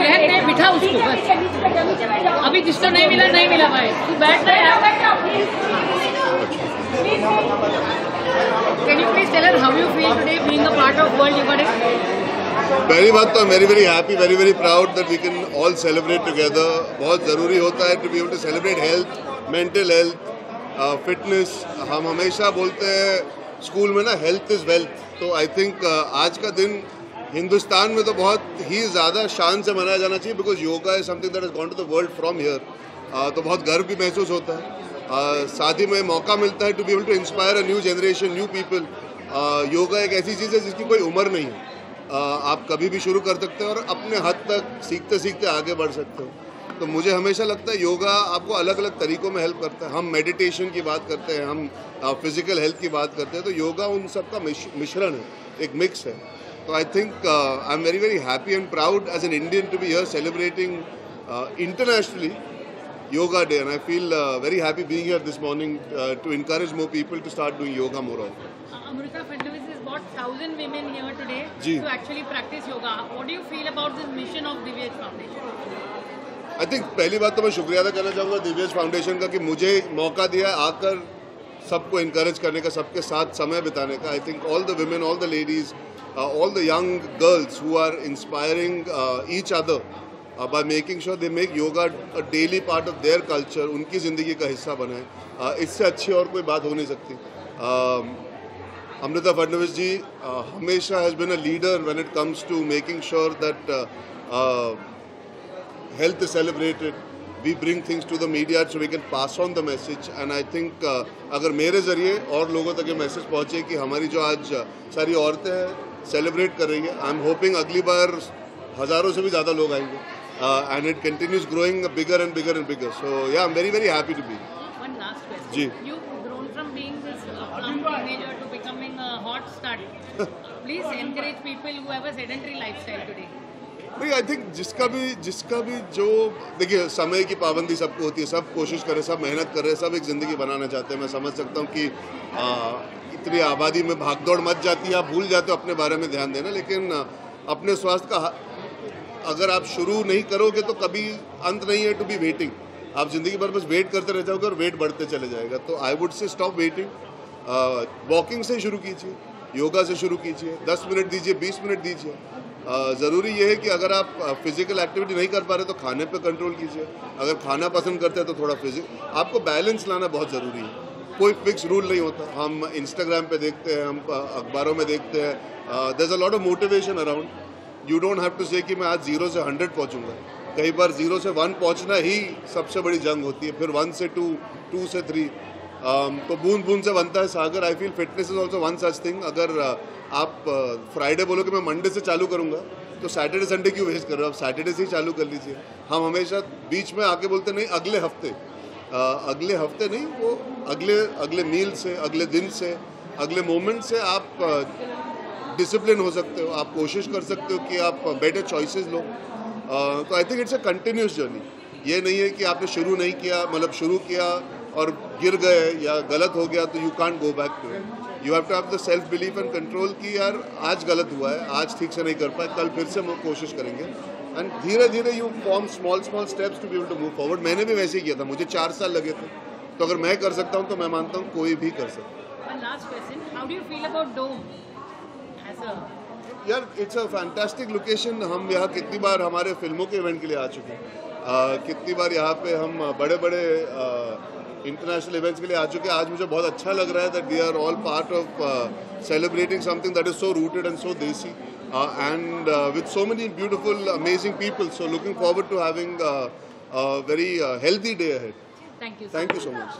चेहरे पे बिठा उसको बस। अभी जिसको नहीं मिला भाई, तू बैठ रहा है। Can you please tell us how you feel today being a part of World Yoga Day? पहली बात तो very happy, very proud that we can all celebrate together. बहुत ज़रूरी होता है to be able to celebrate health, mental health, fitness. हम हमेशा बोलते हैं स्कूल में ना health is wealth. तो I think आज का दिन हिंदुस्तान में तो बहुत ही ज़्यादा शान से मनाया जाना चाहिए because yoga is something that has gone to the world from here. तो बहुत गर्व भी महसूस होता है। साथ ही में मौका मिलता है to be able to inspire a new generation, new people. Yoga एक ऐसी चीज़ है जिसकी कोई उम्र नहीं है। आप कभी भी शुरू कर सकते हो और अपने हद तक सीखते सीखते आगे बढ़ सकते हो। तो मुझे हमेशा लगता है योगा आपको अलग अलग तरीक़ों में हेल्प करता है। हम मेडिटेशन की बात करते हैं, हम फिज़िकल हेल्थ की बात करते हैं, तो योगा उन सब का मिश्रण है, एक मिक्स है। तो I think I am very happy and proud as an Indian to be here celebrating internationally Yoga Day, and I feel very happy being here this morning to encourage more people to start doing yoga more often. Amrita Fadnavis has brought 1,000 women here today to actually practice yoga. What do you feel about this mission of Divyesh Foundation? I think पहली बात तो मैं शुक्रिया अदा करना चाहूँगा Divyesh foundation का कि मुझे मौका दिया आकर सबको encourage करने का, सबके साथ समय बिताने का. I think all the women, all the ladies, all the young girls who are inspiring each other by making sure they make yoga a daily part of their culture, उनकी ज़िंदगी का हिस्सा बनाएं. इससे अच्छी और कोई बात हो नहीं सकती. Amrita Fadnavis ji हमेशा has been a leader when it comes to making sure that health is celebrated. We bring things to the media so we can pass on the message. And I think अगर मेरे ज़रिए और लोगों तक ये message पहुँचे कि हमारी जो आज सारी औरतें हैं सेलिब्रेट कर रही हैं, आई एम होपिंग अगली बार हज़ारों से भी ज़्यादा लोग आएंगे. And it continues growing bigger and bigger and bigger. So yeah, I'm very happy to be. One last question. You've grown from being this plump teenager to becoming a hot stud. Please encourage people who have a sedentary lifestyle today. भाई I think जिसका भी जो देखिए समय की पाबंदी सबको होती है, सब कोशिश कर रहे, सब मेहनत कर रहे, सब एक ज़िंदगी बनाना चाहते हैं. मैं समझ सकता हूँ कि इतनी आबादी में भागदौड़ मच जाती है, आप भूल जाते हो अपने बारे में ध्यान देना. लेकिन अपने स्वास्थ्य का अगर आप शुरू नहीं करोगे तो कभी अंत नहीं है टू बी वेटिंग. आप ज़िंदगी भर बस वेट करते रह जाओगे और वेट बढ़ते चले जाएगा. तो I would say stop waiting. Walking से शुरू कीजिए, योगा से शुरू कीजिए, 10 मिनट दीजिए, 20 मिनट दीजिए. ज़रूरी ये है कि अगर आप फिज़िकल एक्टिविटी नहीं कर पा रहे तो खाने पे कंट्रोल कीजिए. अगर खाना पसंद करते हैं तो थोड़ा आपको बैलेंस लाना बहुत ज़रूरी है. कोई फिक्स रूल नहीं होता. हम इंस्टाग्राम पे देखते हैं, हम अखबारों में देखते हैं, there is a lot of motivation around. You don't have to say कि मैं आज 0 से 100 पहुँचूँगा. कई बार 0 से 1 पहुँचना ही सबसे बड़ी जंग होती है. फिर 1 से 2, 2 से 3. तो बूंद बूंद से बनता है सागर. I feel fitness is also one such thing. अगर आप फ्राइडे बोलो कि मैं मंडे से चालू करूँगा तो सैटरडे संडे क्यों वेस्ट कर रहे हो? आप सैटरडे से ही चालू कर लीजिए. हम हमेशा बीच में आके बोलते नहीं अगले हफ्ते नहीं, वो अगले मील से, अगले दिन से, अगले मोमेंट से आप डिसिप्लिन हो सकते हो. आप कोशिश कर सकते हो कि आप बेटर चॉइसेस लो. तो I think it's a continuous journey. ये नहीं है कि आपने शुरू नहीं किया, मतलब शुरू किया और गिर गए या गलत हो गया तो you can't go back to it. You have to have the self belief and control कि यार आज गलत हुआ है, आज ठीक से नहीं कर पाए, कल फिर से कोशिश करेंगे. एंड धीरे धीरे you form small steps to be able to move forward. मैंने भी वैसे ही किया था. मुझे 4 साल लगे थे. तो अगर मैं कर सकता हूँ तो मैं मानता हूँ कोई भी कर सकता है. यार इट्स अ फैंटास्टिक लोकेशन. हम यहाँ कितनी बार हमारे फिल्मों के इवेंट के लिए आ चुके हैं. कितनी बार यहाँ पे हम बड़े इंटरनेशनल इवेंट्स के लिए आ चुके हैं. आज मुझे बहुत अच्छा लग रहा है that we are all part of celebrating something that is so rooted and so desi and with so many beautiful, amazing people. So looking forward to having a very healthy day ahead. Thank you. Thank you so much.